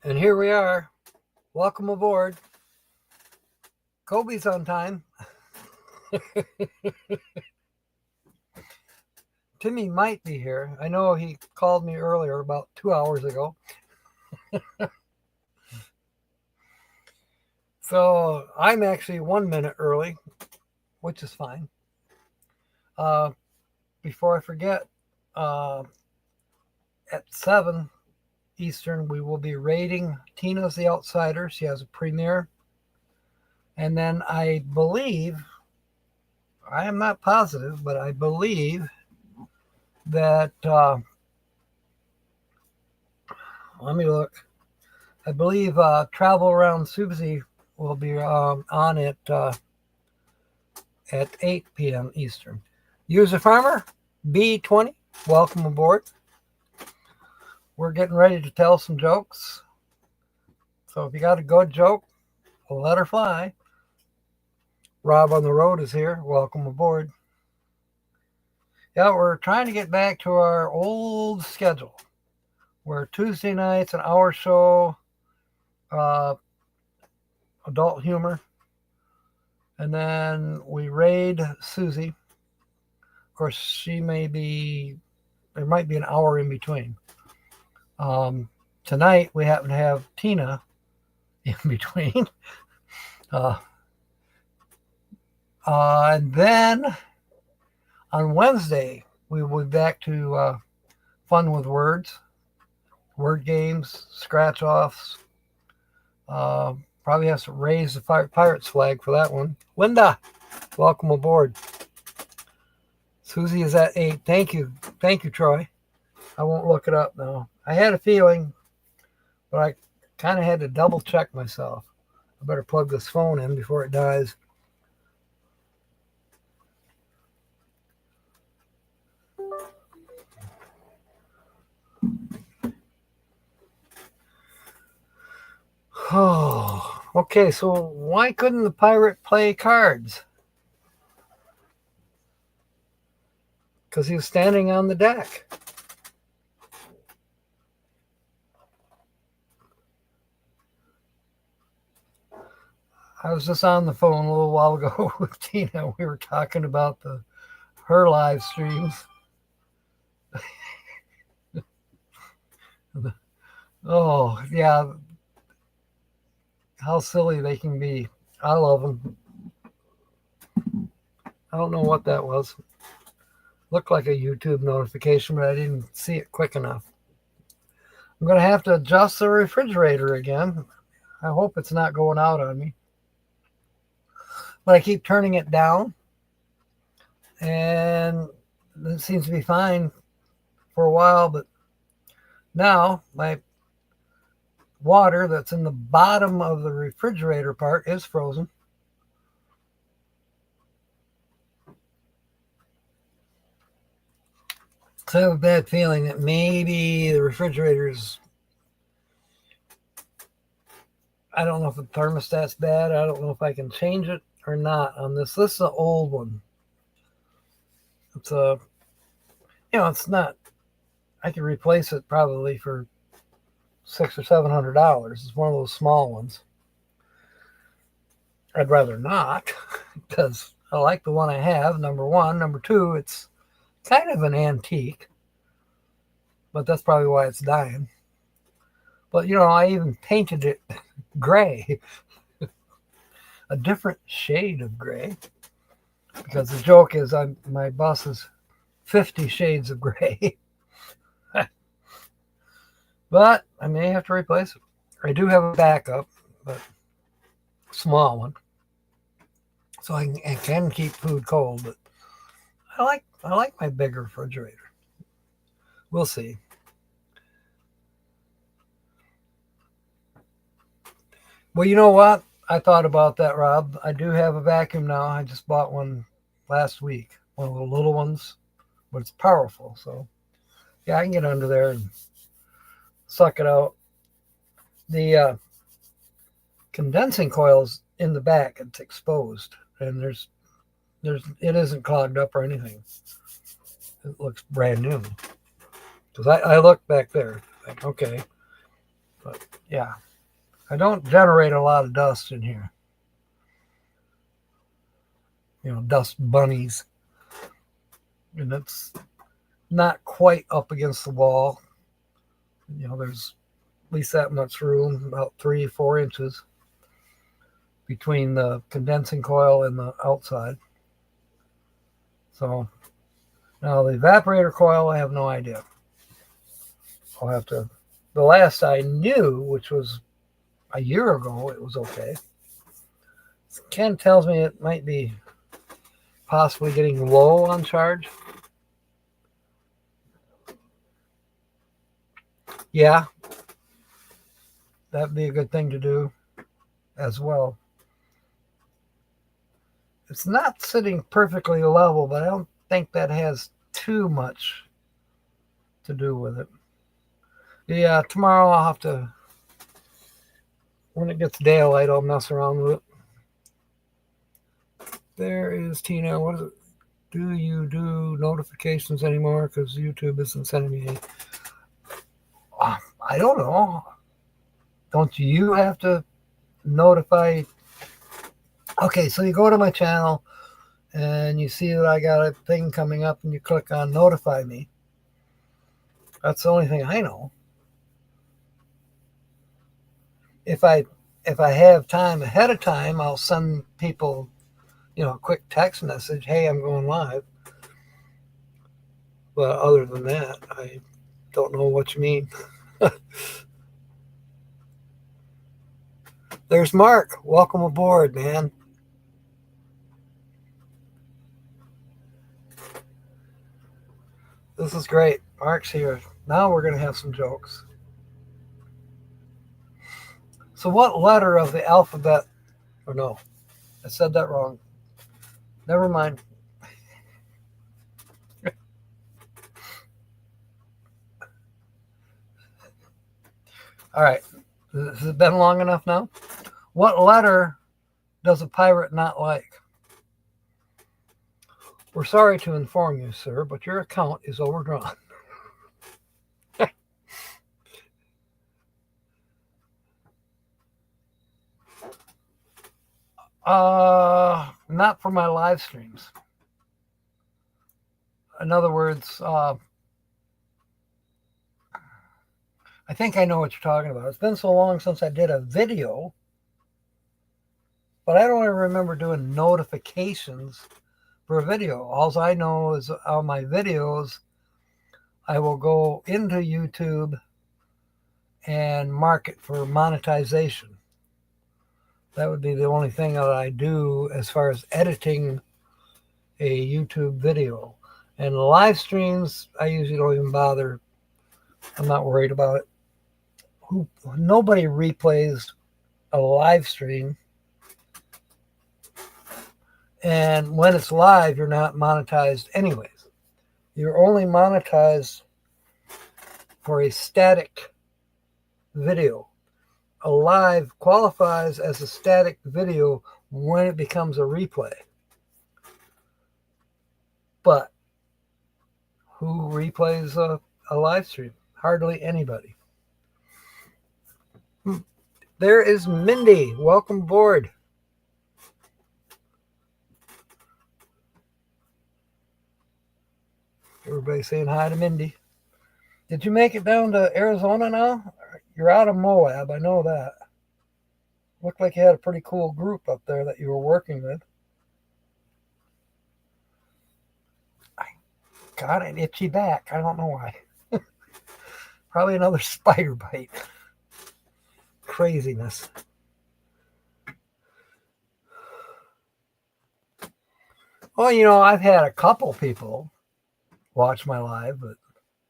And here we are. Welcome aboard. Kobe's on time. Timmy might be here. I know he called me earlier, about 2 hours ago. So I'm actually 1 minute early, which is fine. Before I forget, at 7 Eastern, we will be rating Tina's the Outsider. She has a premiere. And then I believe, I am not positive, but I believe that, let me look. I believe Travel Around Susie will be on at 8 p.m. Eastern. User Farmer, B20, welcome aboard. We're getting ready to tell some jokes. So if you got a good joke, let her fly. Rob on the Road is here. Welcome aboard. Yeah, we're trying to get back to our old schedule where Tuesday nights, an hour show, adult humor, and then we raid Susie. Of course, there might be an hour in between. Tonight, we happen to have Tina in between. And then on Wednesday, we will be back to fun with words, word games, scratch offs. Probably has to raise the Pirates flag for that one. Linda, welcome aboard. Susie is at 8. Thank you, Troy. I won't look it up now. I had a feeling, but I kind of had to double check myself. I better plug this phone in before it dies. Oh, okay. So why couldn't the pirate play cards? Because he was standing on the deck. I was just on the phone a little while ago with Tina. We were talking about her live streams. Oh, yeah. How silly they can be. I love them. I don't know what that was. Looked like a YouTube notification, but I didn't see it quick enough. I'm going to have to adjust the refrigerator again. I hope it's not going out on me. But I keep turning it down, and it seems to be fine for a while. But now my water that's in the bottom of the refrigerator part is frozen. So I have a bad feeling that maybe the refrigerator's, I don't know if the thermostat's bad. I don't know if I can change it or not on this. This is an old one. It's it's not, I could replace it probably for $600 or $700. It's one of those small ones. I'd rather not because I like the one I have, number one. Number two, it's kind of an antique, but that's probably why it's dying. But, I even painted it gray, a different shade of gray, because the joke is my bus is 50 shades of gray. But I may have to replace it. I do have a backup, but small one, so I can keep food cold. But I like my bigger refrigerator. We'll see. Well, you know what? I thought about that, Rob. I do have a vacuum now. I just bought one last week, one of the little ones, but it's powerful. So, yeah, I can get under there and suck it out. The condensing coil's in the back. It's exposed, and it isn't clogged up or anything. It looks brand new. Because I looked back there, like, okay. But yeah, I don't generate a lot of dust in here. Dust bunnies. And it's not quite up against the wall. There's at least that much room, about 3-4 inches between the condensing coil and the outside. So now the evaporator coil, I have no idea. I'll have to, the last I knew, which was a year ago, it was okay. Ken tells me it might be possibly getting low on charge. Yeah, that'd be a good thing to do as well. It's not sitting perfectly level, but I don't think that has too much to do with it. Yeah, tomorrow I'll have to, when it gets daylight, I'll mess around with it. There is Tina. What is it? Do you do notifications anymore? Because YouTube isn't sending me any. I don't know. Don't you have to notify? Okay, so you go to my channel and you see that I got a thing coming up and you click on notify me. That's the only thing I know. If I have time ahead of time, I'll send people, a quick text message, hey, I'm going live. But other than that, I don't know what you mean. There's Mark. Welcome aboard, man. This is great. Mark's here. Now we're going to have some jokes. So what letter of the alphabet, or no, I said that wrong. Never mind. All right. Has it been long enough now? What letter does a pirate not like? We're sorry to inform you, sir, but your account is overdrawn. Not for my live streams. In other words, I think I know what you're talking about. It's been so long since I did a video, but I don't even remember doing notifications for a video. All I know is on my videos, I will go into YouTube and mark it for monetization. That would be the only thing that I do as far as editing a YouTube video. And live streams, I usually don't even bother. I'm not worried about it. Nobody replays a live stream. And when it's live, you're not monetized anyways. You're only monetized for a static video. A live qualifies as a static video when it becomes a replay. But who replays a live stream? Hardly anybody. There is Mindy. Welcome aboard. Everybody saying hi to Mindy. Did you make it down to Arizona now? You're out of Moab, I know that. Looked like you had a pretty cool group up there that you were working with. I got an itchy back. I don't know why. Probably another spider bite. Craziness. Well, I've had a couple people watch my live, but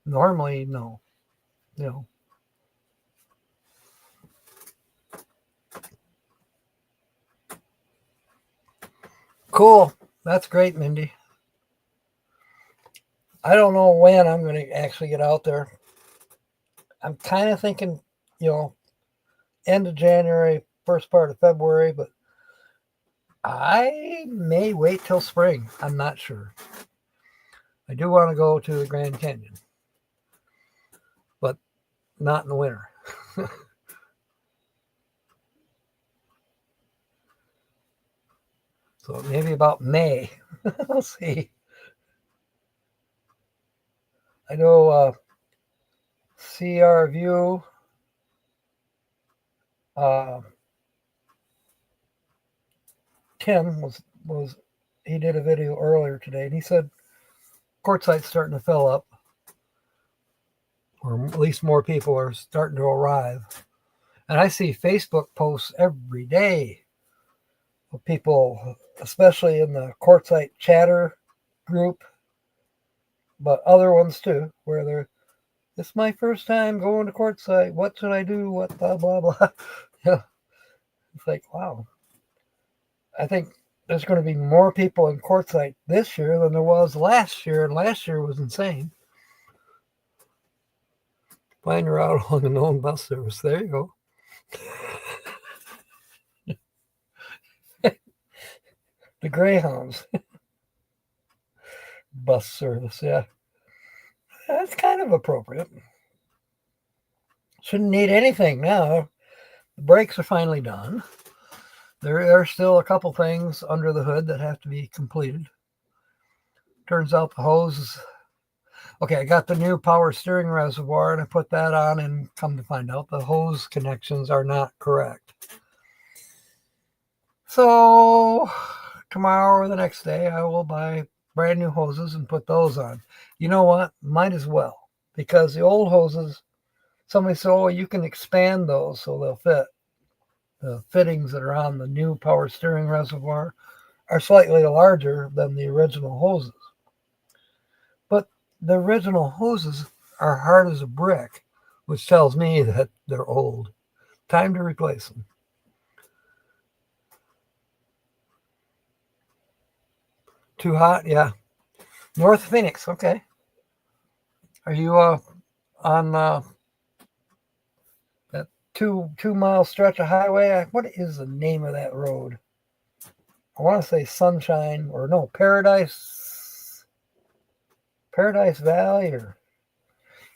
normally, no. Cool. That's great, Mindy. I don't know when I'm going to actually get out there. I'm kind of thinking, end of January, first part of February, but I may wait till spring. I'm not sure. I do want to go to the Grand Canyon, but not in the winter. So maybe about May. We'll see. I know CR View, Tim was he did a video earlier today, and he said Quartzsite's starting to fill up, or at least more people are starting to arrive. And I see Facebook posts every day of people, especially in the Quartzsite chatter group, but other ones too, where they're, it's my first time going to Quartzsite. What should I do? What blah blah blah. Yeah, it's like, wow. I think there's going to be more people in Quartzsite this year than there was last year, and last year was insane. Find your out along the known bus service. There you go. The Greyhounds bus service, yeah. That's kind of appropriate. Shouldn't need anything now. The brakes are finally done. There are still a couple things under the hood that have to be completed. Turns out the hose, okay, I got the new power steering reservoir and I put that on, and come to find out the hose connections are not correct. So tomorrow or the next day, I will buy brand new hoses and put those on. You know what? Might as well, because the old hoses, somebody said, oh, you can expand those so they'll fit. The fittings that are on the new power steering reservoir are slightly larger than the original hoses. But the original hoses are hard as a brick, which tells me that they're old. Time to replace them. Too hot? Yeah. North Phoenix, okay. Are you on that 2 mile stretch of highway? What is the name of that road? I want to say Sunshine, or no, Paradise Valley, or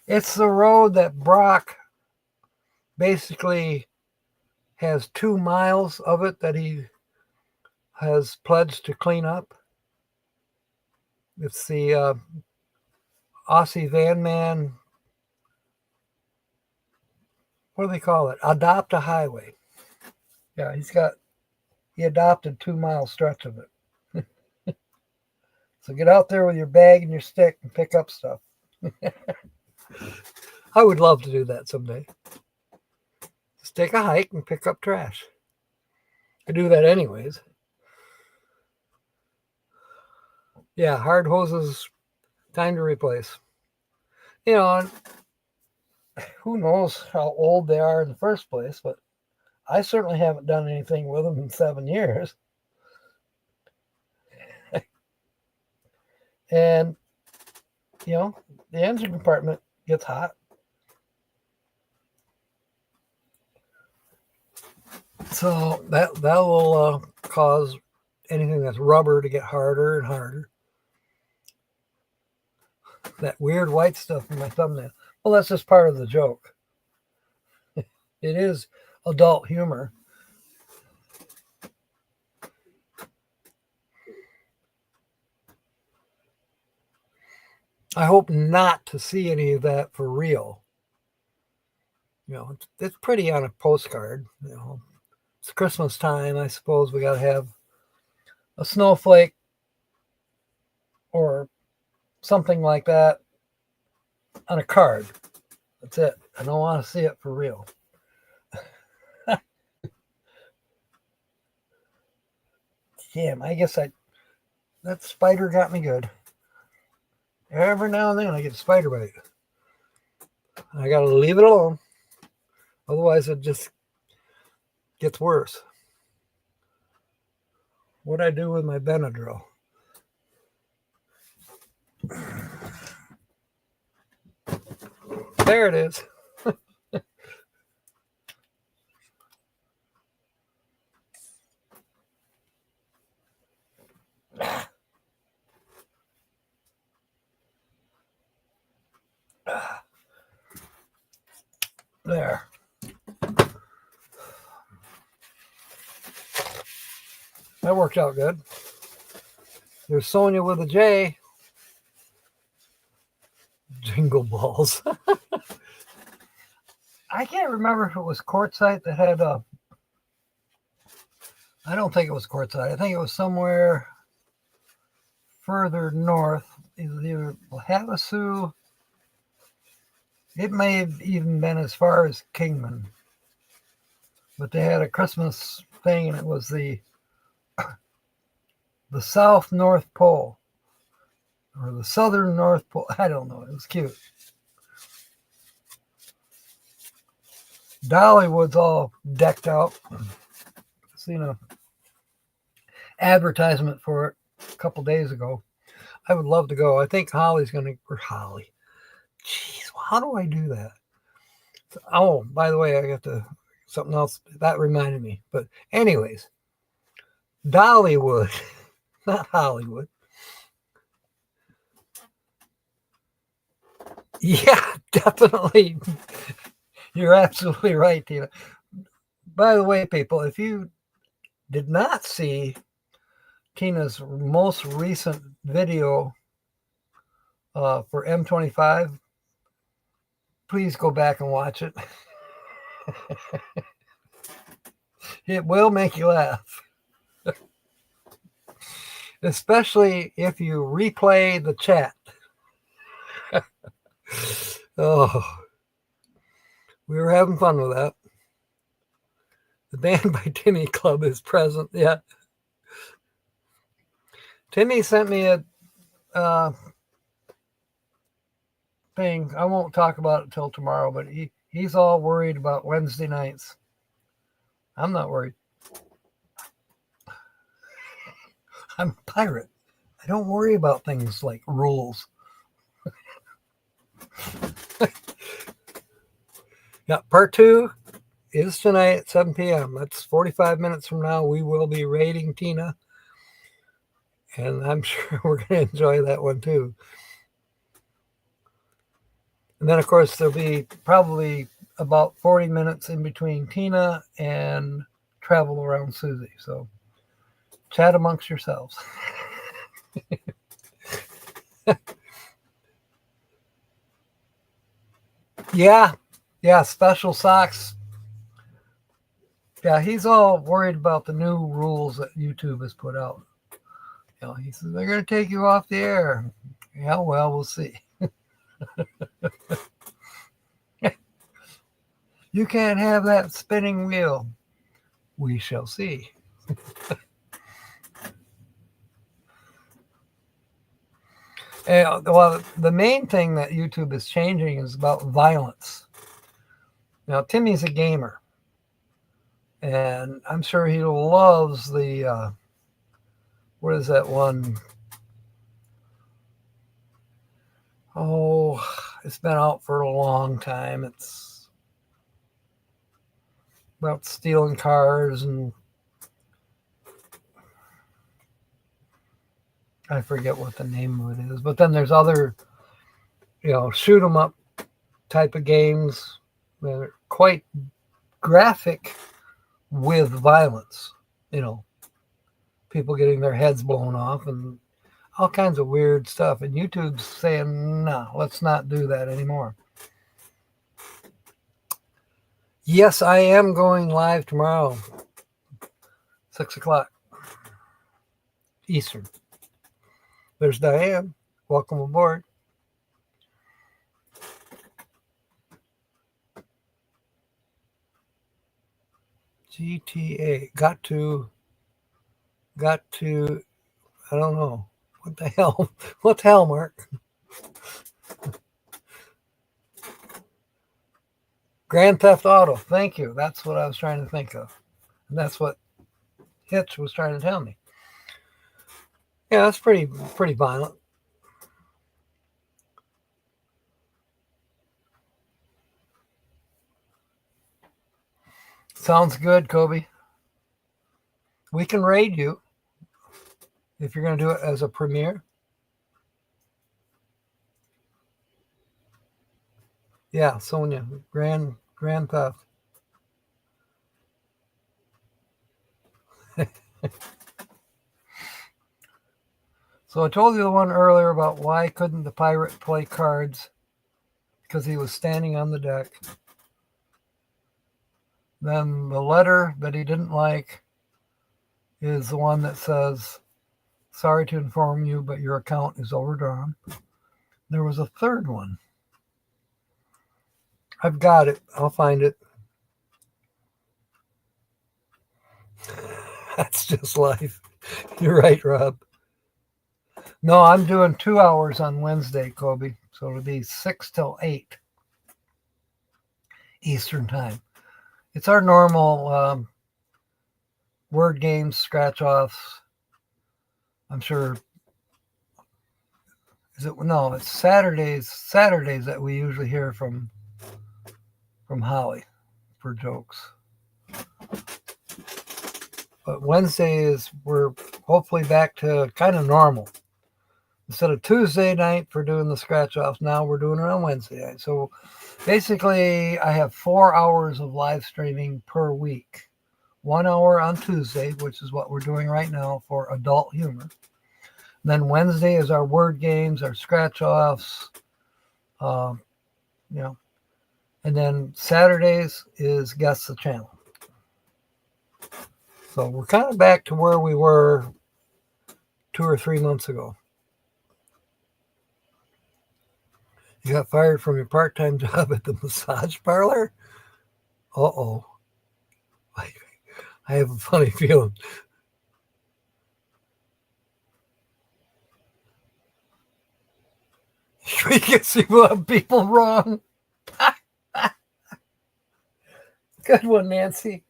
it's the road that Brock basically has 2 miles of it that he has pledged to clean up. It's the Aussie Van Man, what do they call it? Adopt a highway. Yeah, he adopted 2 mile stretch of it. So get out there with your bag and your stick and pick up stuff. I would love to do that someday. Just take a hike and pick up trash. I do that anyways. Yeah, hard hoses, time to replace. You know, who knows how old they are in the first place, but I certainly haven't done anything with them in 7 years. And, you know, the engine compartment gets hot. So that will cause anything that's rubber to get harder and harder. That weird white stuff in my thumbnail. Well, that's just part of the joke. It is adult humor. I hope not to see any of that for real. You know, it's pretty on a postcard. You know, it's Christmas time. I suppose we got to have a snowflake or something like that on a card. That's it. I don't want to see it for real. Damn, I guess that spider got me good. Every now and then I get a spider bite. I got to leave it alone. Otherwise it just gets worse. What'd I do with my Benadryl? There it is. There. That worked out good. There's Sonia with a J. Jingle balls. I can't remember if it was Quartzsite that had a. I don't think it was Quartzsite. I think it was somewhere further north, either Havasu. It may have even been as far as Kingman. But they had a Christmas thing, and it was the South North Pole or the Southern North Pole. I don't know. It was cute. Dollywood's all decked out. Seen a advertisement for it a couple days ago. I would love to go. I think Holly's going to, or Holly. Jeez, how do I do that? Oh, by the way, I got to something else that reminded me. But anyways, Dollywood, not Hollywood. Yeah, definitely. You're absolutely right, Tina. By the way, people, if you did not see Tina's most recent video for M25, please go back and watch it. It will make you laugh. Especially if you replay the chat. Oh, we were having fun with that. The Band by Timmy Club is present. Yeah. Timmy sent me a thing. I won't talk about it till tomorrow, but he's all worried about Wednesday nights. I'm not worried. I'm a pirate. I don't worry about things like rules. Yeah, part 2 is tonight at 7 p.m. That's 45 minutes from now. We will be raiding Tina. And I'm sure we're going to enjoy that one too. And then, of course, there'll be probably about 40 minutes in between Tina and travel around Susie. So chat amongst yourselves. Yeah, special socks. Yeah, he's all worried about the new rules that YouTube has put out. You know, he says they're going to take you off the air. Yeah, well, we'll see. You can't have that spinning wheel. We shall see. Well, the main thing that YouTube is changing is about violence. Now, Timmy's a gamer, and I'm sure he loves the, what is that one? Oh, it's been out for a long time. It's about stealing cars, and I forget what the name of it is. But then there's other, shoot 'em up type of games that are quite graphic with violence. People getting their heads blown off and all kinds of weird stuff. And YouTube's saying, no, let's not do that anymore. Yes, I am going live tomorrow, 6 o'clock Eastern. There's Diane. Welcome aboard. GTA. Got to, I don't know. What the hell? What the hell, Mark? Grand Theft Auto. Thank you. That's what I was trying to think of. And that's what Hitch was trying to tell me. Yeah, that's pretty violent. Sounds good, Kobe. We can raid you if you're going to do it as a premiere. Yeah, Sonia, Grand Theft. So I told you the one earlier about why couldn't the pirate play cards, because he was standing on the deck. Then the letter that he didn't like is the one that says, sorry to inform you, but your account is overdrawn. There was a third one. I've got it. I'll find it. That's just life. You're right, Rob. No, I'm doing 2 hours on Wednesday, Kobe. So it'll be 6 till 8 Eastern time. It's our normal word games, scratch offs. I'm sure. No, it's Saturdays that we usually hear from Holly for jokes. But Wednesday we're hopefully back to kind of normal. Instead of Tuesday night for doing the scratch offs, now we're doing it on Wednesday night. So basically, I have 4 hours of live streaming per week. 1 hour on Tuesday, which is what we're doing right now for adult humor. Then Wednesday is our word games, our scratch offs, and then Saturdays is Guess the Channel. So we're kind of back to where we were 2 or 3 months ago. You got fired from your part-time job at the massage parlor? Uh-oh. I have a funny feeling. We can see what people wrong. Good one, Nancy.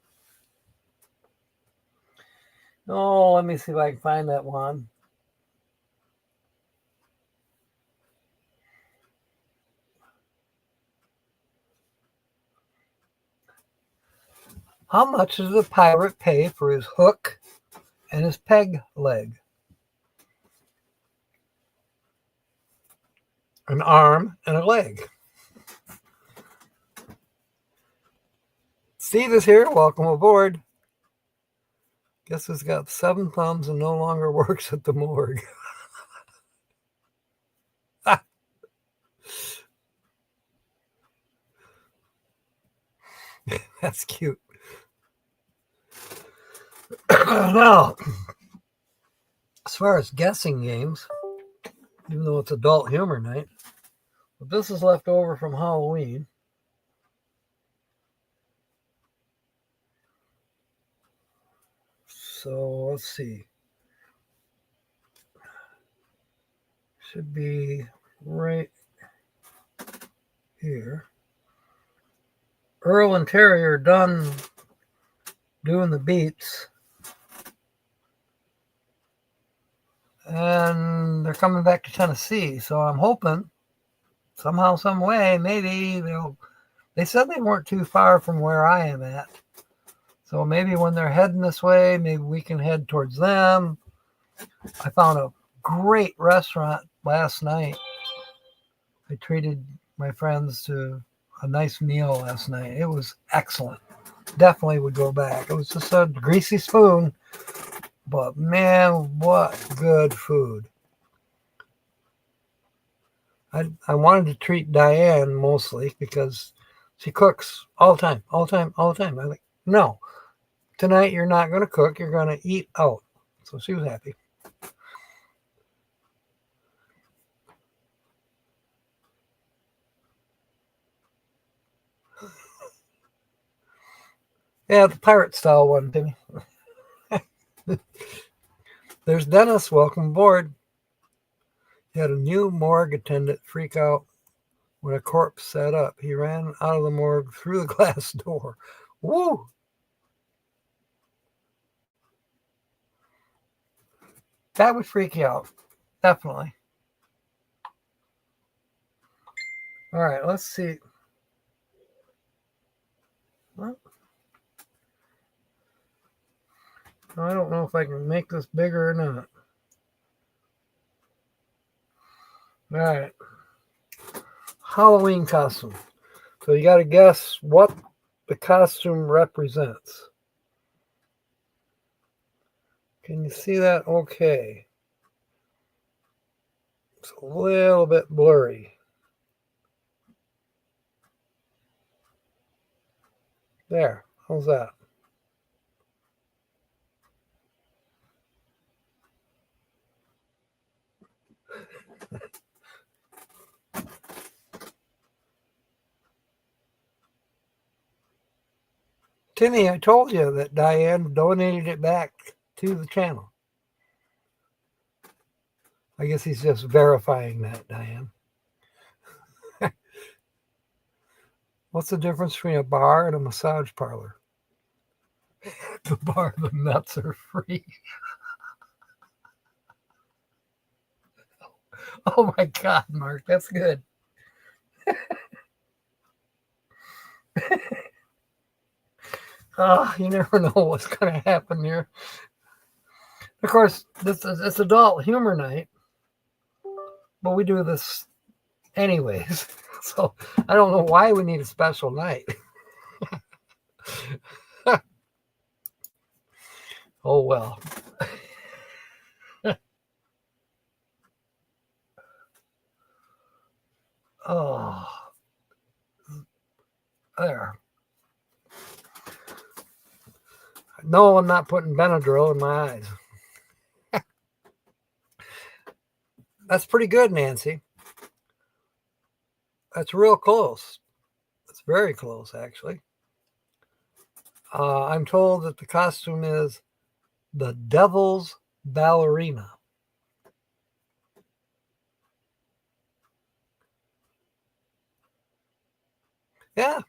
Oh, let me see if I can find that one. How much does the pirate pay for his hook and his peg leg? An arm and a leg. Steve is here. Welcome aboard. Guess he's got 7 thumbs and no longer works at the morgue. That's cute. Now, as far as guessing games, even though it's adult humor night, but this is left over from Halloween. So let's see. Should be right here. Earl and Terry are done doing the beats. And they're coming back to Tennessee. So I'm hoping somehow, some way, maybe they said they weren't too far from where I am at. So maybe when they're heading this way, maybe we can head towards them. I found a great restaurant last night. I treated my friends to a nice meal last night. It was excellent. Definitely would go back. It was just a greasy spoon, but man, what good food. I wanted to treat Diane mostly because she cooks all the time. I'm like, no, tonight you're not going to cook. You're going to eat out. So she was happy. Yeah, the pirate style one, Timmy. There's Dennis. Welcome aboard. He had a new morgue attendant freak out when a corpse sat up. He ran out of the morgue through the glass door. Woo! That would freak you out. Definitely. All right, let's see. Well, I don't know if I can make this bigger or not. All right. Halloween costume. So you got to guess what the costume represents. Can you see that? Okay. It's a little bit blurry. There. How's that? Timmy, I told you that Diane donated it back to the channel. I guess he's just verifying that, Diane. What's the difference between a bar and a massage parlor? The bar, the nuts are free. Oh my God, Mark, that's good. You never know what's going to happen here. Of course, it's adult humor night, but we do this anyways. So I don't know why we need a special night. Oh well. Oh, there. No, I'm not putting Benadryl in my eyes. That's pretty good, Nancy. That's real close. It's very close, actually. I'm told that the costume is the Devil's Ballerina. Yeah.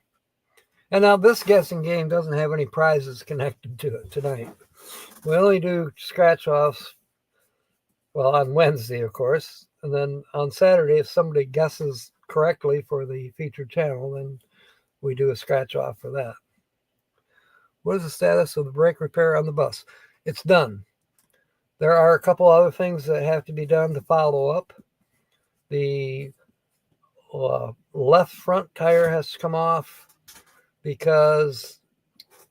And now this guessing game doesn't have any prizes connected to it tonight. We only do scratch offs, well, on Wednesday, of course. And then on Saturday, if somebody guesses correctly for the featured channel, then we do a scratch off for that. What is the status of the brake repair on the bus? It's done. There are a couple other things that have to be done to follow up. The left front tire has to come off because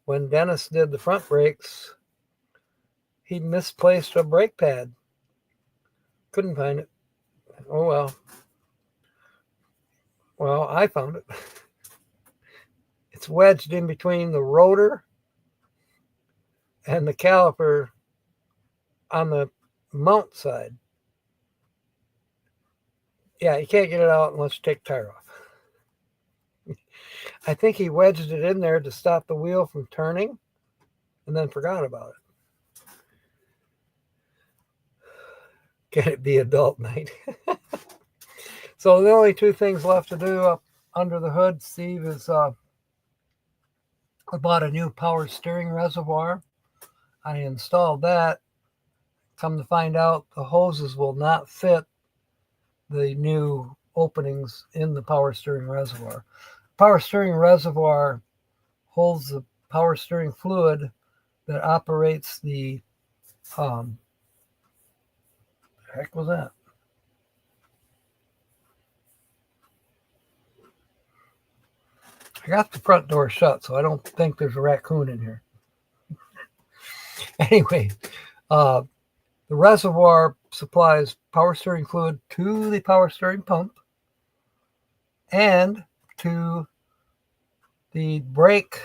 when Dennis did the front brakes, he misplaced a brake pad. Couldn't find it. Oh well. Well, I found it. It's wedged in between the rotor and the caliper on the mount side. Yeah, you can't get it out unless you take the tire off. I think he wedged it in there to stop the wheel from turning and then forgot about it. Can it be adult night? So the only two things left to do up under the hood, Steve, is I bought a new power steering reservoir. I installed that. Come to find out, the hoses will not fit the new openings in the power steering reservoir. Power steering reservoir holds the power steering fluid that operates the heck was that? I got the front door shut, so I don't think there's a raccoon in here. Anyway, the reservoir supplies power steering fluid to the power steering pump and to the brake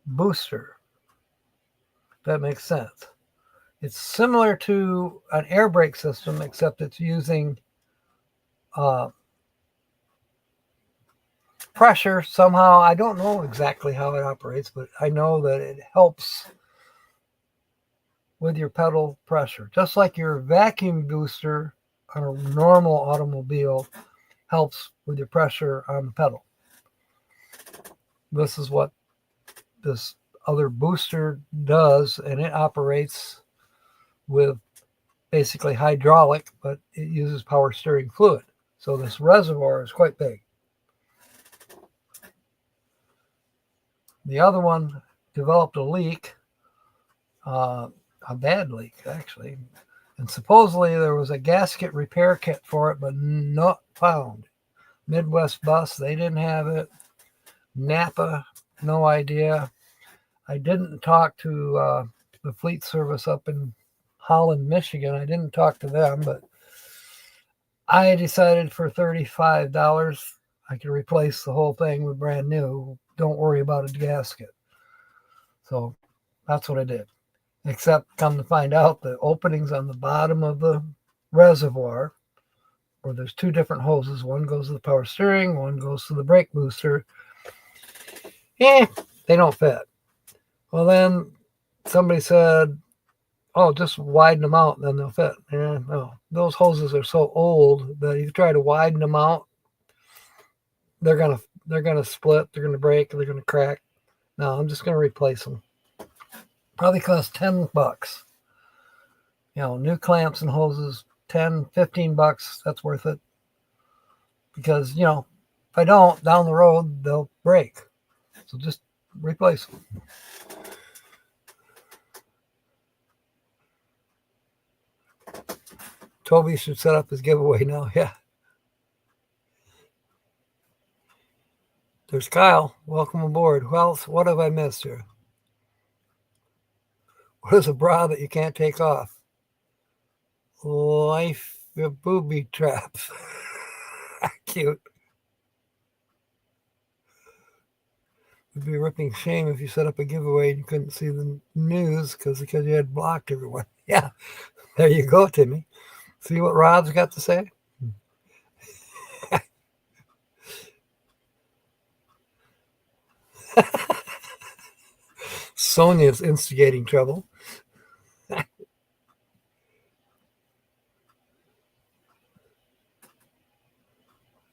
booster. That makes sense. It's similar to an air brake system, except it's using pressure somehow. I don't know exactly how it operates, but I know that it helps with your pedal pressure. Just like your vacuum booster on a normal automobile helps with your pressure on the pedal. This is what this other booster does, and it operates with basically hydraulic, but it uses power steering fluid. So this reservoir is quite big. The other one developed a leak, a bad leak actually, and supposedly there was a gasket repair kit for it, but not found. Midwest Bus, they didn't have it. Napa, no idea. I didn't talk to the fleet service up in Holland, Michigan. I didn't talk to them, but I decided for $35 I could replace the whole thing with brand new. Don't worry about a gasket. So that's what I did. Except, come to find out, the openings on the bottom of the reservoir, where there's two different hoses, one goes to the power steering, one goes to the brake booster, they don't fit. Well, then somebody said, oh, just widen them out and then they'll fit. No, those hoses are so old that if you try to widen them out, they're gonna split, they're gonna break, they're gonna crack. No, I'm just gonna replace them. Probably cost $10. New clamps and hoses, 10, $15, that's worth it. Because, if I don't, down the road, they'll break. So just replace them. Toby should set up his giveaway now. Yeah. There's Kyle. Welcome aboard. Who else? What have I missed here? What is a bra that you can't take off? Life of booby traps. Cute. It'd be a ripping shame if you set up a giveaway and you couldn't see the news because you had blocked everyone. Yeah, there you go, Timmy. See what Rob's got to say? Sonia's instigating trouble.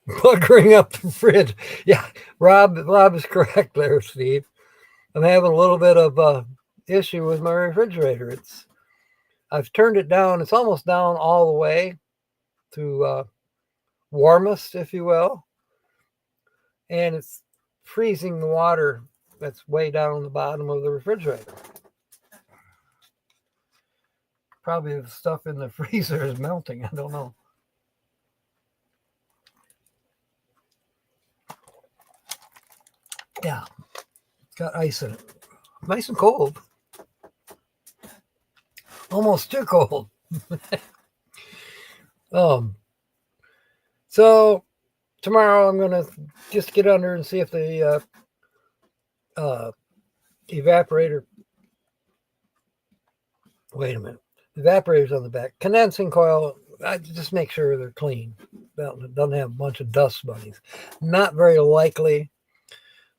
Buggering up the fridge. Yeah, Rob is correct there, Steve. I'm having a little bit of issue with my refrigerator. I've turned it down. It's almost down all the way to warmest, if you will, and it's freezing the water that's way down the bottom of the refrigerator. Probably the stuff in the freezer is melting. I don't know. Yeah, it's got ice in it. Nice and cold. Almost too cold. So tomorrow I'm going to just get under and see if the evaporator. Wait a minute. The evaporator's on the back. Condensing coil, I just make sure they're clean. It doesn't have a bunch of dust bunnies. Not very likely.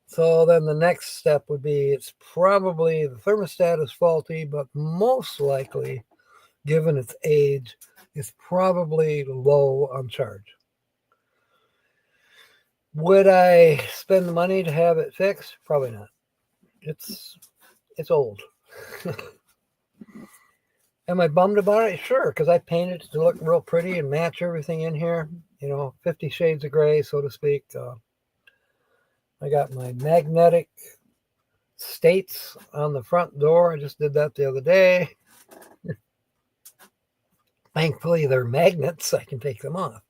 So then the next step would be, it's probably the thermostat is faulty, but most likely, given its age, it's probably low on charge. Would I spend the money to have it fixed? Probably not. It's old. Am I bummed about it? Sure, because I painted it to look real pretty and match everything in here. 50 shades of gray, so to speak. I got my magnetic states on the front door. I just did that the other day. Thankfully, they're magnets. I can take them off.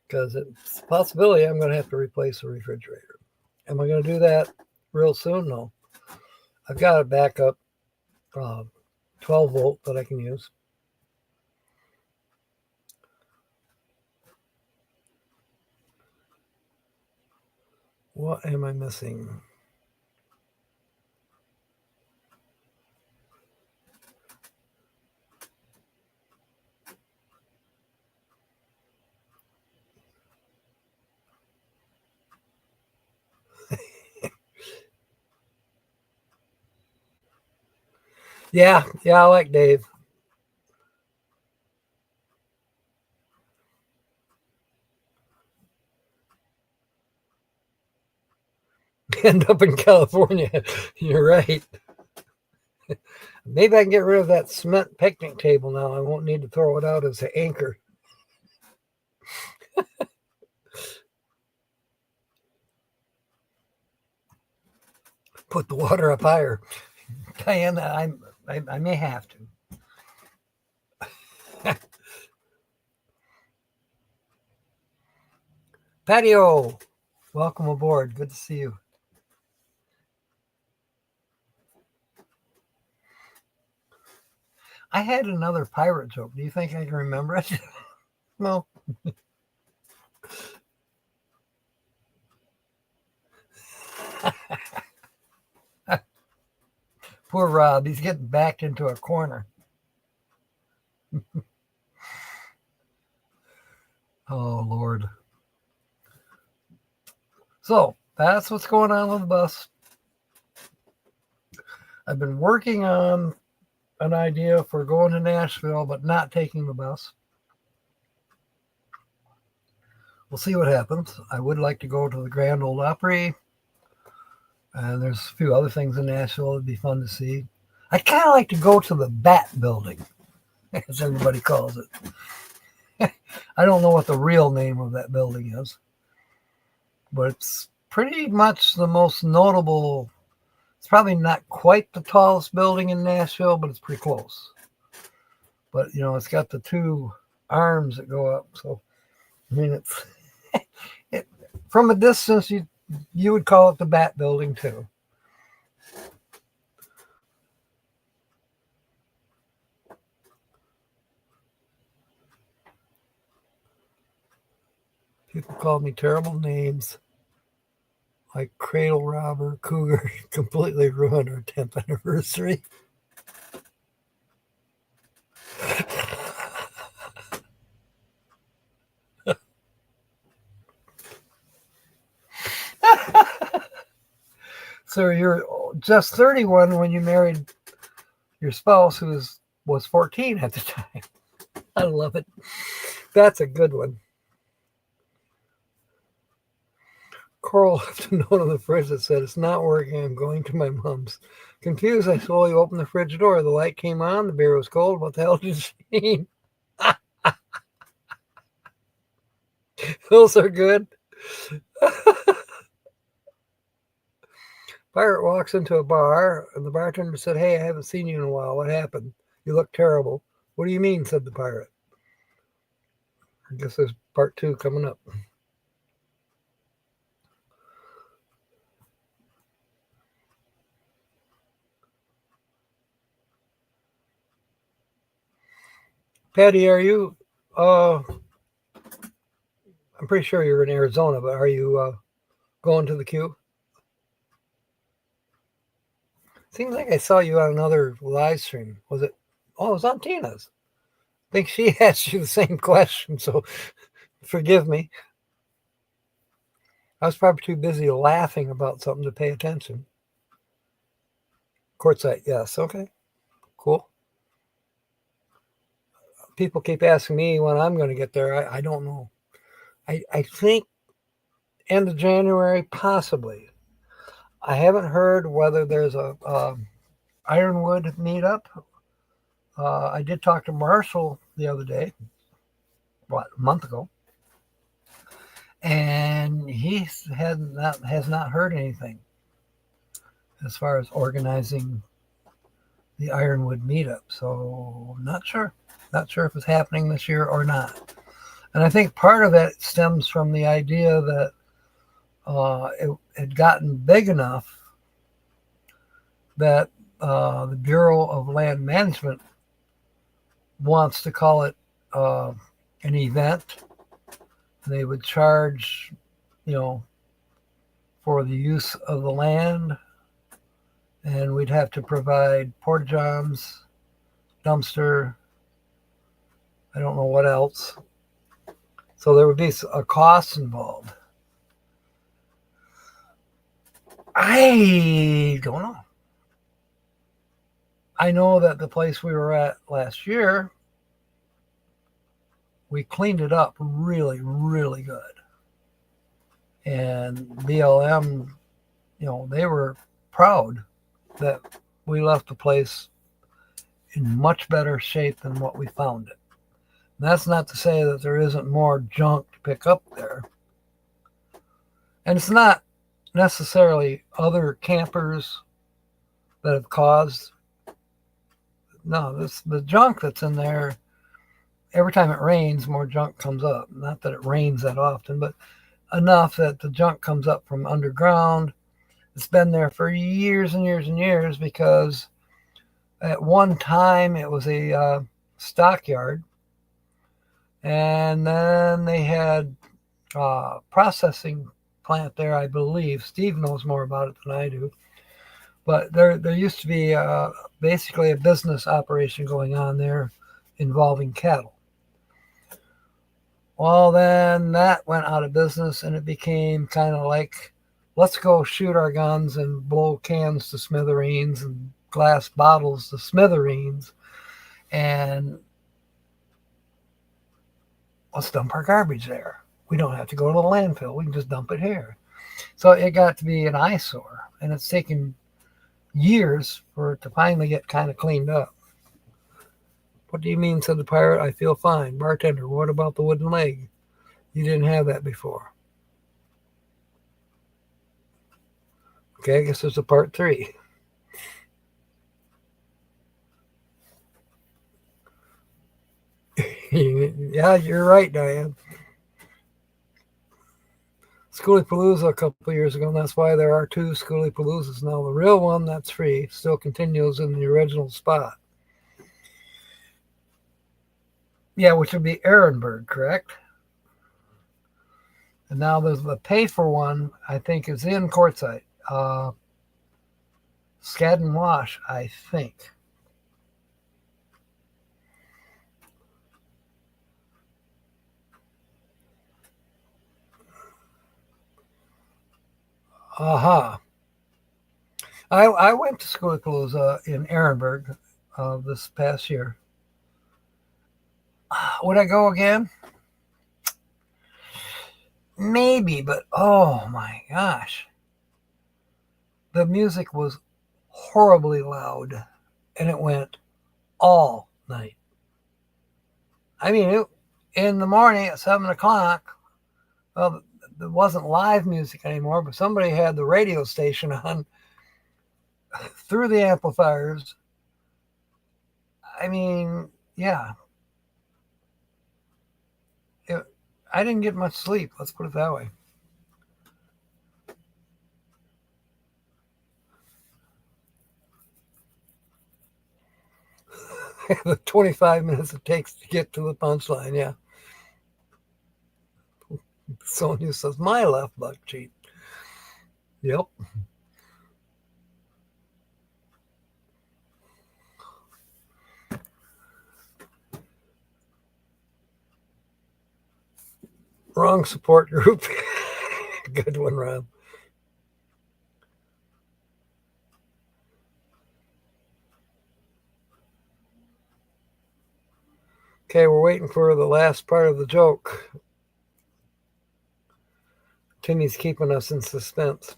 Because it's a possibility I'm going to have to replace the refrigerator. Am I going to do that real soon? No. I've got a backup 12 volt that I can use. What am I missing? Yeah, I like Dave. End up in California. You're right. Maybe I can get rid of that cement picnic table now. I won't need to throw it out as an anchor. Put the water up higher. Diana, I may have to. Patio, welcome aboard. Good to see you. I had another pirate joke. Do you think I can remember it? No. Poor Rob, he's getting backed into a corner. Oh, Lord. So that's what's going on with the bus. I've been working on an idea for going to Nashville, but not taking the bus. We'll see what happens. I would like to go to the Grand Ole Opry, and there's a few other things in Nashville that'd be fun to see. I'd kind of like to go to the Bat Building, as everybody calls it. I don't know what the real name of that building is, but it's pretty much the most notable. It's probably not quite the tallest building in Nashville, but it's pretty close. But, it's got the two arms that go up. So, I mean, from a distance, you would call it the Bat Building, too. People call me terrible names like Cradle Robber, Cougar, completely ruined our 10th anniversary. So you're just 31 when you married your spouse, who was 14 at the time. I love it. That's a good one. Coral left a note on the fridge that said, "It's not working. I'm going to my mom's." Confused, I slowly opened the fridge door. The light came on. The beer was cold. What the hell did she mean? Those are good. Pirate walks into a bar, and the bartender said, "Hey, I haven't seen you in a while. What happened? You look terrible." "What do you mean?" said the pirate. I guess there's part 2 coming up. Patty, are you, I'm pretty sure you're in Arizona, but are you going to the queue? Seems like I saw you on another live stream. Was it? Oh, it was on Tina's. I think she asked you the same question, so forgive me. I was probably too busy laughing about something to pay attention. Courtside, yes. Okay, cool. People keep asking me when I'm going to get there. I don't know. I think end of January, possibly. I haven't heard whether there's a Ironwood meetup. I did talk to Marshall the other day, a month ago, and he has not heard anything as far as organizing the Ironwood meetup. So not sure if it's happening this year or not. And I think part of that stems from the idea that it had gotten big enough that the Bureau of Land Management wants to call it an event. They would charge, for the use of the land, and we'd have to provide porta johns, dumpster, I don't know what else. So there would be a cost involved. I don't know. I know that the place we were at last year, we cleaned it up really, really good. And BLM, they were proud that we left the place in much better shape than what we found it. And that's not to say that there isn't more junk to pick up there. And it's not necessarily other campers that have caused. No, the junk that's in there, every time it rains, more junk comes up. Not that it rains that often, but enough that the junk comes up from underground. It's been there for years and years and years because at one time it was a stockyard, And then they had processing plant there, I believe. Steve knows more about it than I do. But there used to be basically a business operation going on there involving cattle. Well, then that went out of business and it became kind of like, let's go shoot our guns and blow cans to smithereens and glass bottles to smithereens. And let's dump our garbage there. We don't have to go to the landfill. We can just dump it here. So it got to be an eyesore, and it's taken years for it to finally get kind of cleaned up. What do you mean, said the pirate? I feel fine. Bartender, what about the wooden leg? You didn't have that before. Okay, I guess there's a part 3. Yeah, you're right, Diane. Schoolypalooza a couple of years ago, and that's why there are 2 Schoolypaloozas now. The real one, that's free, still continues in the original spot. Yeah, which would be Ehrenberg, correct? And now there's the pay for one, I think, is in Quartzsite. Skadden Wash, I think. Aha. I went to Schoolypalooza in Ehrenberg this past year. Would I go again? Maybe, but oh my gosh. The music was horribly loud and it went all night. I mean, in the morning at 7 o'clock, well, there wasn't live music anymore, but somebody had the radio station on through the amplifiers. I mean, yeah. I didn't get much sleep, let's put it that way. The 25 minutes it takes to get to the punchline, yeah. Sonia says, my left butt cheek. Yep. Wrong support group. Good one, Rob. Okay, we're waiting for the last part of the joke. Timmy's keeping us in suspense.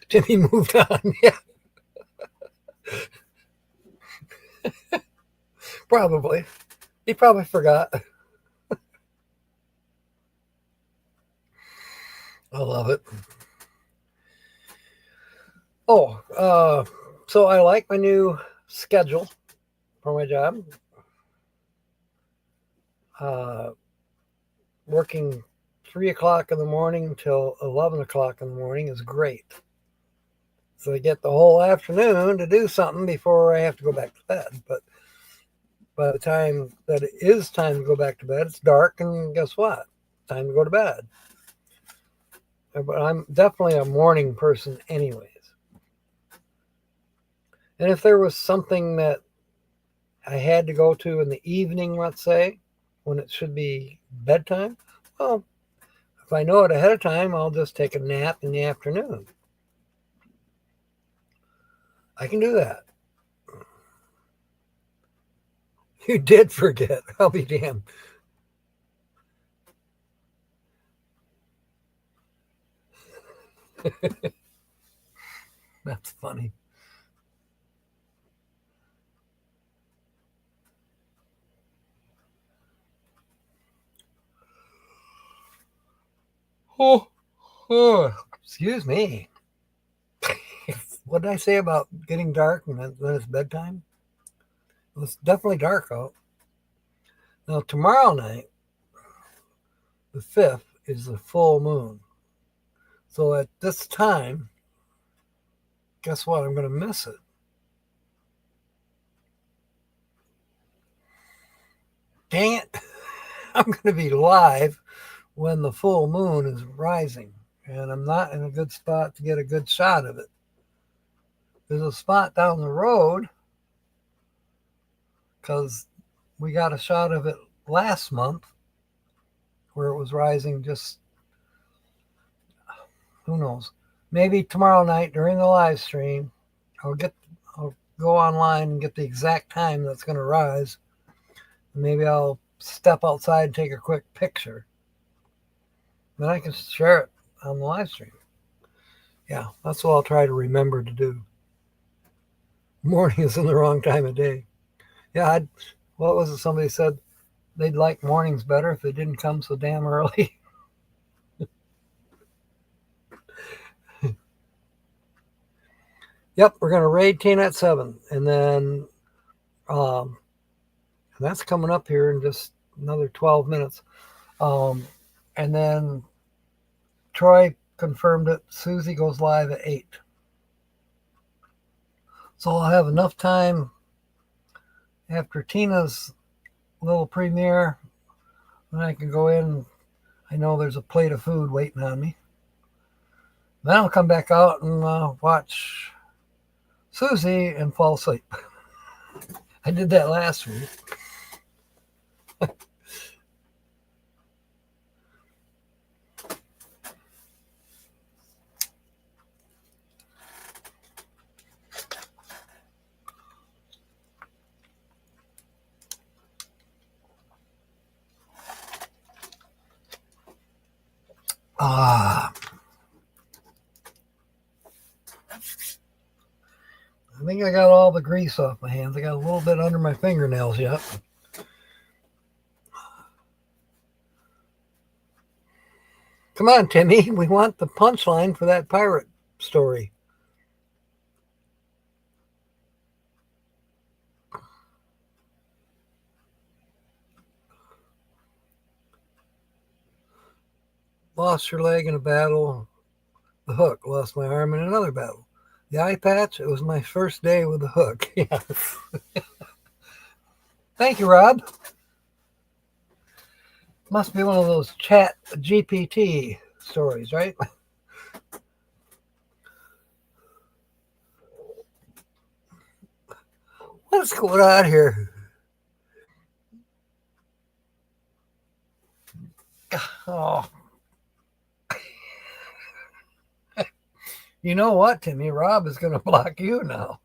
Timmy moved on. Yeah. Probably. He probably forgot. I love it. Oh, so I like my new schedule for my job. Working 3 o'clock in the morning till 11 o'clock in the morning is great. So I get the whole afternoon to do something before I have to go back to bed. But by the time that it is time to go back to bed, it's dark, and guess what? Time to go to bed. But I'm definitely a morning person anyways. And if there was something that I had to go to in the evening, let's say, when it should be bedtime, well, if I know it ahead of time, I'll just take a nap in the afternoon. I can do that. You did forget. I'll be damned. That's funny. Oh, oh, excuse me. What did I say about getting dark and then it's bedtime? It's definitely dark out. Now, tomorrow night, the 5th, is the full moon. So at this time, guess what? I'm going to miss it. Dang it. I'm going to be live when the full moon is rising. And I'm not in a good spot to get a good shot of it. There's a spot down the road because we got a shot of it last month where it was rising just, who knows, maybe tomorrow night during the live stream, I'll go online and get the exact time that's going to rise. Maybe I'll step outside and take a quick picture. Then I can share it on the live stream. Yeah, that's what I'll try to remember to do. Morning is in the wrong time of day. Yeah, what was it? Somebody said they'd like mornings better if they didn't come so damn early. Yep, we're going to raid Tina at 7. And then and that's coming up here in just another 12 minutes. And then Troy confirmed it. Susie goes live at 8. So I'll have enough time after Tina's little premiere. Then I can go in. I know there's a plate of food waiting on me. Then I'll come back out and watch Susie and fall asleep. I did that last week. I think I got all the grease off my hands. I got a little bit under my fingernails yet. Come on, Timmy. We want the punchline for that pirate story. Lost your leg in a battle. The hook. Lost my arm in another battle. The eye patch. It was my first day with the hook. Yeah. Thank you, Rob. Must be one of those chat GPT stories, right? What's going on here? Oh. You know what, Timmy? Rob is going to block you now.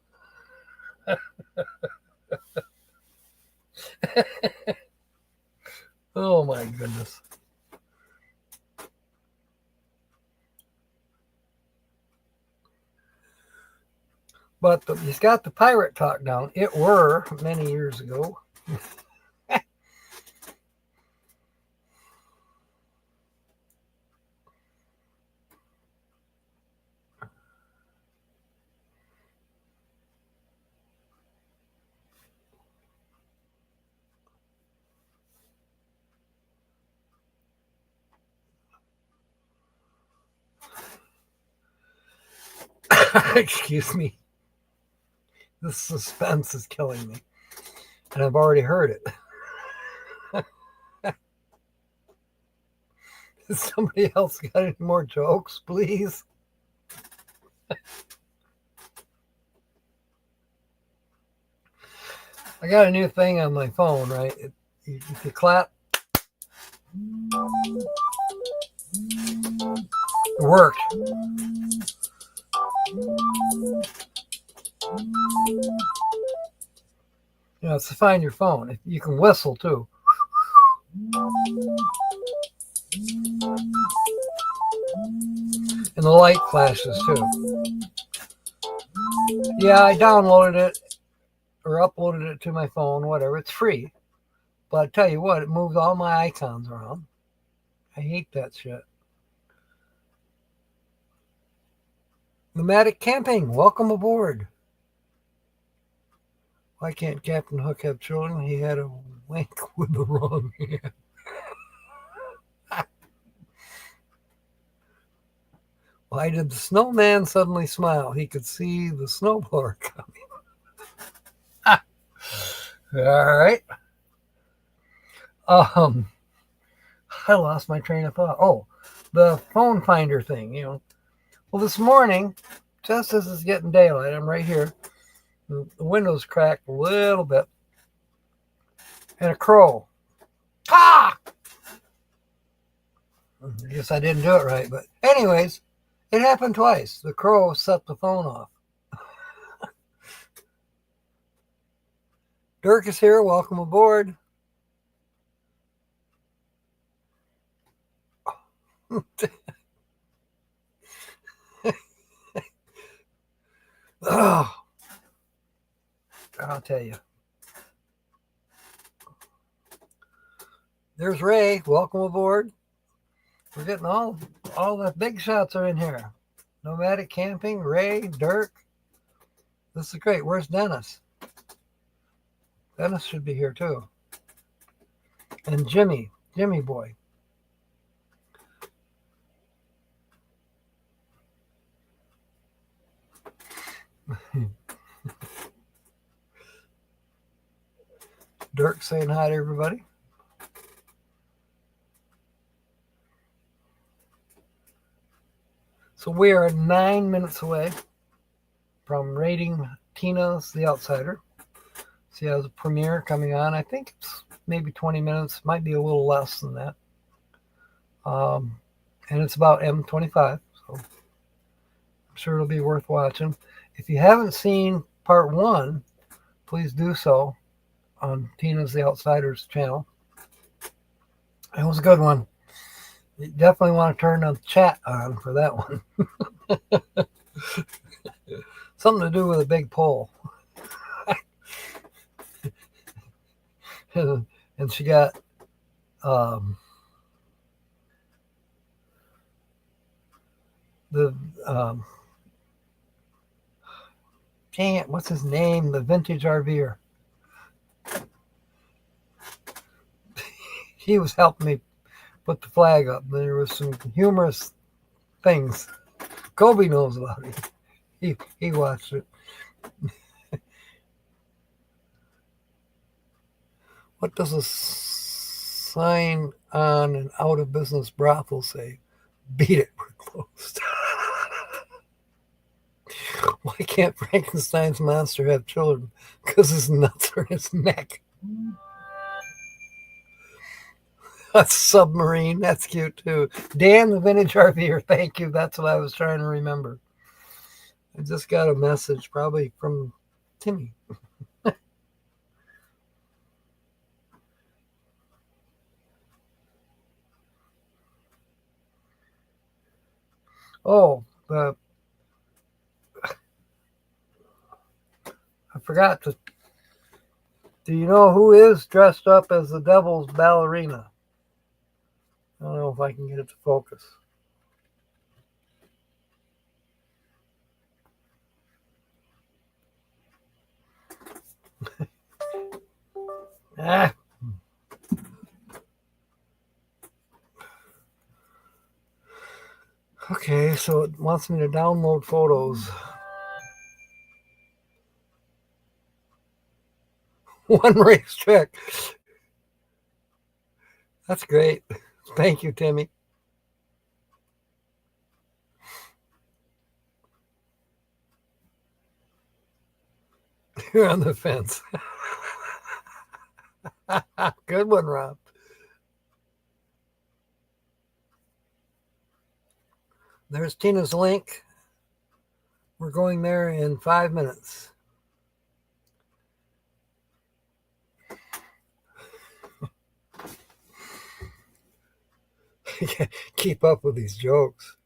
Oh, my goodness. But he's got the pirate talk down. It were many years ago. Excuse me. The suspense is killing me. And I've already heard it. Has somebody else got any more jokes, please? I got a new thing on my phone, right? If you clap, it worked. You know, it's to find your phone. You can whistle too. And the light flashes too. Yeah, I downloaded it or uploaded it to my phone, whatever. It's free. But I tell you what, it moves all my icons around. I hate that shit. Nomadic camping, welcome aboard. Why can't Captain Hook have children? He had a wink with the wrong hand. Why did the snowman suddenly smile? He could see the snowblower coming. All right. Um, I lost my train of thought. Oh, the phone finder thing, Well, this morning, just as it's getting daylight, I'm right here. The window's cracked a little bit. And a crow. Ah! I guess I didn't do it right, but anyways, it happened twice. The crow set the phone off. Dirk is here. Welcome aboard. Oh, I'll tell you. There's Ray. Welcome aboard. We're getting all the big shots are in here. Nomadic camping, Ray, Dirk. This is great. Where's Dennis? Dennis should be here too. And Jimmy boy. Dirk saying hi to everybody. So we are 9 minutes away from rating Tina's The Outsider. She has a premiere coming on. I think it's maybe 20 minutes. Might be a little less than that. And it's about M25. So I'm sure it'll be worth watching. If you haven't seen part 1, please do so on Tina's The Outsider's channel. It was a good one. You definitely want to turn the chat on for that one. Something to do with a big pole. And she got dang it, what's his name? The vintage RVer. He was helping me put the flag up. There was some humorous things. Kobe knows about it. He watched it. What does a sign on an out of business brothel say? Beat it, we're closed. Why can't Frankenstein's monster have children? Because his nuts are in his neck. A submarine, that's cute too. Dan the vintage RVer, thank you. That's what I was trying to remember. I just got a message, probably from Timmy. Oh, I forgot to. Do you know who is dressed up as the devil's ballerina? I don't know if I can get it to focus. Ah. Okay, so it wants me to download photos. One racetrack. That's great. Thank you, Timmy. You're on the fence. Good one, Rob. There's Tina's link. We're going there in 5 minutes. Keep up with these jokes.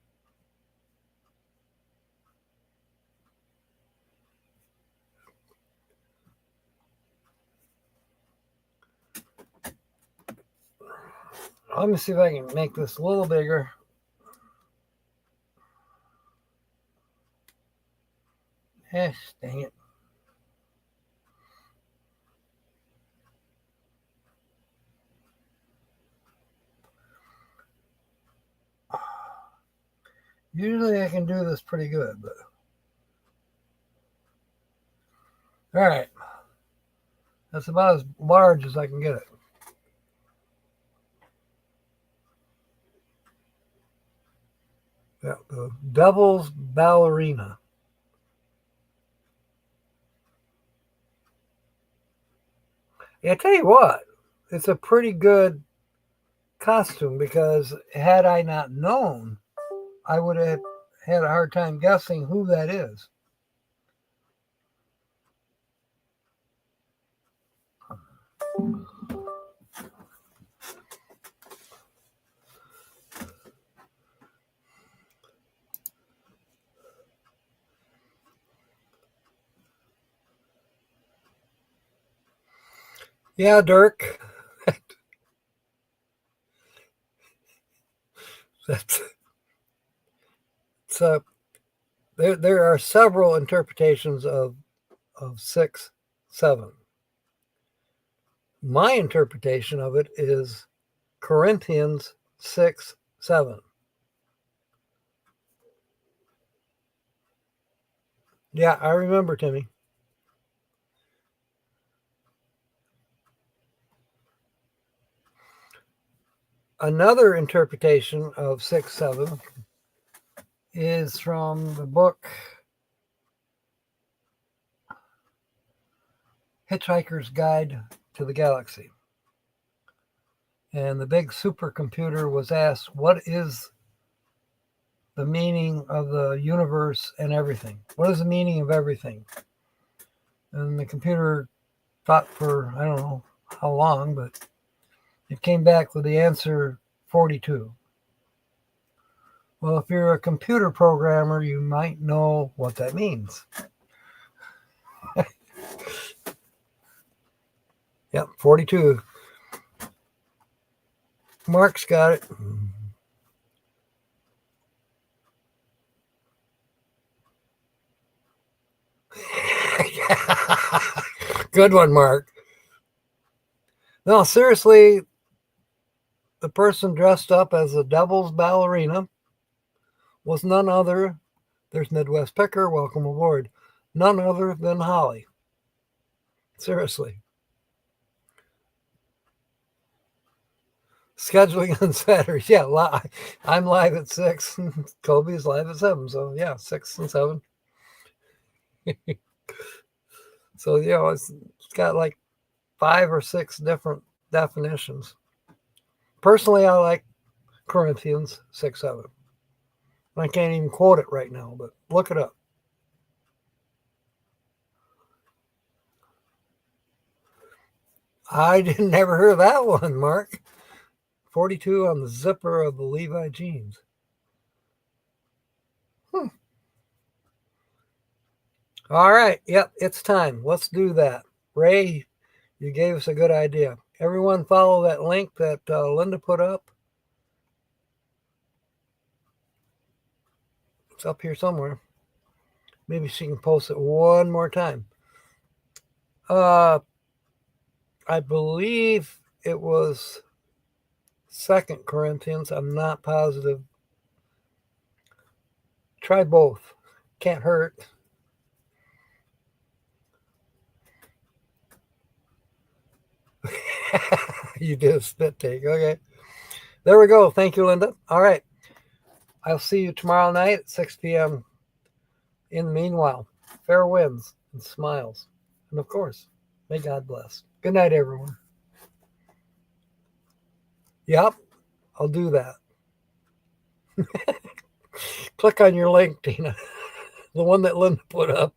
Let me see if I can make this a little bigger. Dang it. Usually I can do this pretty good, but all right. That's about as large as I can get it. Yeah, the Devil's Ballerina. Yeah, I tell you what, it's a pretty good costume because had I not known, I would have had a hard time guessing who that is. Yeah, Dirk. That's so. There are several interpretations of 6-7. My interpretation of it is Corinthians 6-7. Yeah, I remember, Timmy. Another interpretation of 6-7 is from the book Hitchhiker's Guide to the Galaxy. And the big supercomputer was asked, what is the meaning of the universe and everything? What is the meaning of everything? And the computer thought for, I don't know how long, but it came back with the answer 42. Well, if you're a computer programmer, you might know what that means. Yep, 42. Mark's got it. Good one, Mark. No, seriously, the person dressed up as the Devil's Ballerina was none other. There's Midwest Picker. Welcome aboard. None other than Holly. Seriously. Scheduling on Saturdays. Yeah, I'm live at 6. Kobe's live at 7. So, yeah, 6 and 7. So, it's got like 5 or 6 different definitions. Personally, I like Corinthians 6-7. I can't even quote it right now, but look it up. I didn't ever hear that one, Mark. 42 on the zipper of the Levi jeans. All right. Yep, it's time. Let's do that. Ray, you gave us a good idea. Everyone follow that link that Linda put up. It's up here somewhere. Maybe she can post it one more time. I believe it was 2 Corinthians. I'm not positive. Try both. Can't hurt. You did a spit take. Okay. There we go. Thank you, Linda. All right. I'll see you tomorrow night at 6 p.m. In the meanwhile, fair winds and smiles. And of course, may God bless. Good night, everyone. Yep, I'll do that. Click on your link, Tina, the one that Linda put up.